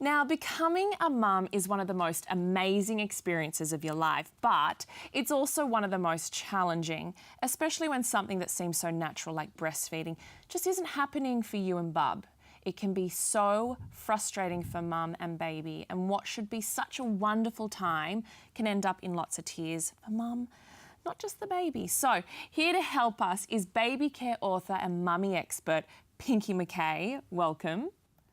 Now, becoming a mum is one of the most amazing experiences of your life, but it's also one of the most challenging, especially when something that seems so natural like breastfeeding just isn't happening for you and bub. It can be so frustrating for mum and baby, and what should be such a wonderful time can end up in lots of tears for mum, not just the baby. So here to help us is baby care author and mummy expert, Pinky McKay. Welcome.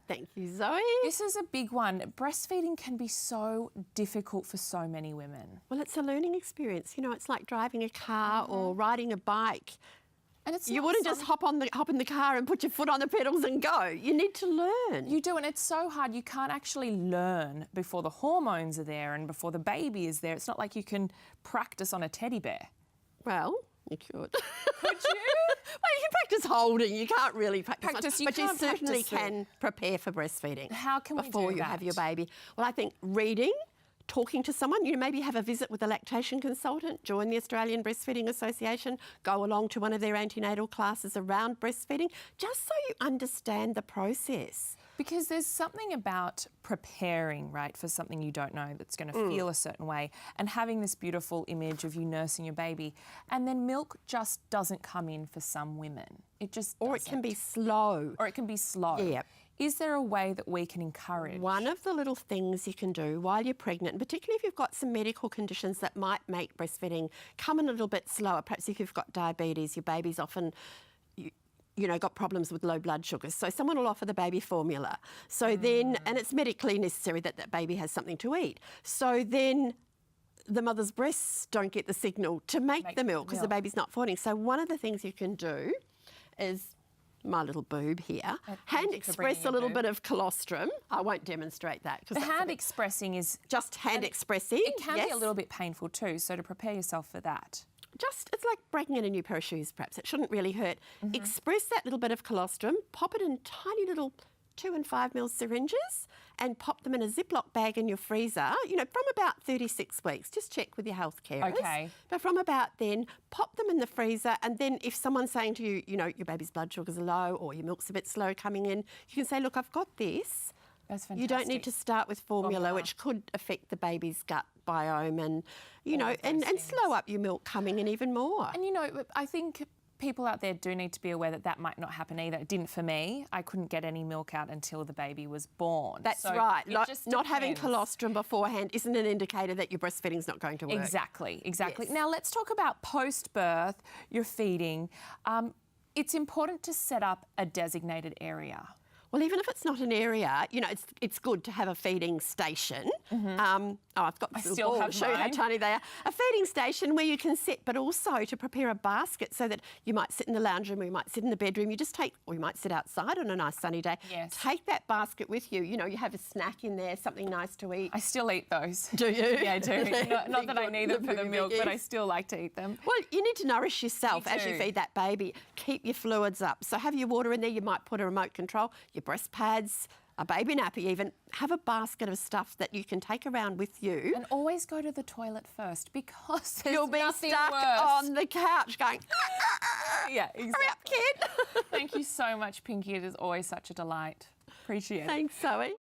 Thank you, Zoe. This is a big one. Breastfeeding can be so difficult for so many women. Well, it's a learning experience. You know, it's like driving a car or riding a bike. And it's you wouldn't just hop in the car and put your foot on the pedals and go. You need to learn. You do, and it's so hard. You can't actually learn before the hormones are there and before the baby is there. It's not like you can practice on a teddy bear. Well, you could. Could you? Well, you can practice holding. You can't really practice you but you can't certainly practice can prepare for breastfeeding. How can we before do you that? have your baby? Well, I think reading, talking to someone, you know, maybe have a visit with a lactation consultant, join the Australian Breastfeeding Association, go along to one of their antenatal classes around breastfeeding, just so you understand the process. Because there's something about preparing, right, for something you don't know that's going to feel a certain way, and having this beautiful image of you nursing your baby, and then milk just doesn't come in for some women. It just doesn't. Or it can be slow. Or it can be slow. Yeah. Is there a way that we can encourage? One of the little things you can do while you're pregnant, and particularly if you've got some medical conditions that might make breastfeeding come in a little bit slower, perhaps if you've got diabetes, your baby's often you know, got problems with low blood sugars. So someone will offer the baby formula. So then, and it's medically necessary that that baby has something to eat. So then the mother's breasts don't get the signal to make the milk because the baby's not forming. So one of the things you can do is, my little boob here, hand express a little bit of colostrum. I won't demonstrate that. The hand expressing is... Just hand expressing. It can be a little bit painful too, so to prepare yourself for that. It's like breaking in a new pair of shoes, perhaps. It shouldn't really hurt. Express that little bit of colostrum, pop it in tiny little 2 and 5 ml syringes and pop them in a Ziploc bag in your freezer, you know, from about 36 weeks. Just check with your health carers. Okay. But from about then, pop them in the freezer, and then if someone's saying to you, you know, your baby's blood sugars are low or your milk's a bit slow coming in, you can say, look, I've got this. That's fantastic. You don't need to start with formula, which could affect the baby's gut biome and, you know, and slow up your milk coming in even more. And, you know, I think people out there do need to be aware that that might not happen either. It didn't for me. I couldn't get any milk out until the baby was born. That's so right. Not having colostrum beforehand isn't an indicator that your breastfeeding's not going to work. Exactly. Yes. Now, let's talk about post-birth, your feeding. It's important to set up a designated area. Well, even if it's not an area, you know, it's good to have a feeding station. I've got this little ball to show you how tiny they are. A feeding station where you can sit, but also to prepare a basket so that you might sit in the lounge room or you might sit in the bedroom. You just take, or you might sit outside on a nice sunny day. Yes. Take that basket with you. You know, you have a snack in there, something nice to eat. I still eat those. Do you? Yeah, I do. Not that I need them for the milk, but I still like to eat them. Well, you need to nourish yourself as you feed that baby. Keep your fluids up. So have your water in there. You might put a remote control, your breast pads, a baby nappy even. Have a basket of stuff that you can take around with you. And always go to the toilet first, because you'll be stuck on the couch going, yeah, exactly. Hurry up, kid. Thank you so much, Pinky. It is always such a delight. Appreciate it. Thanks, Zoe.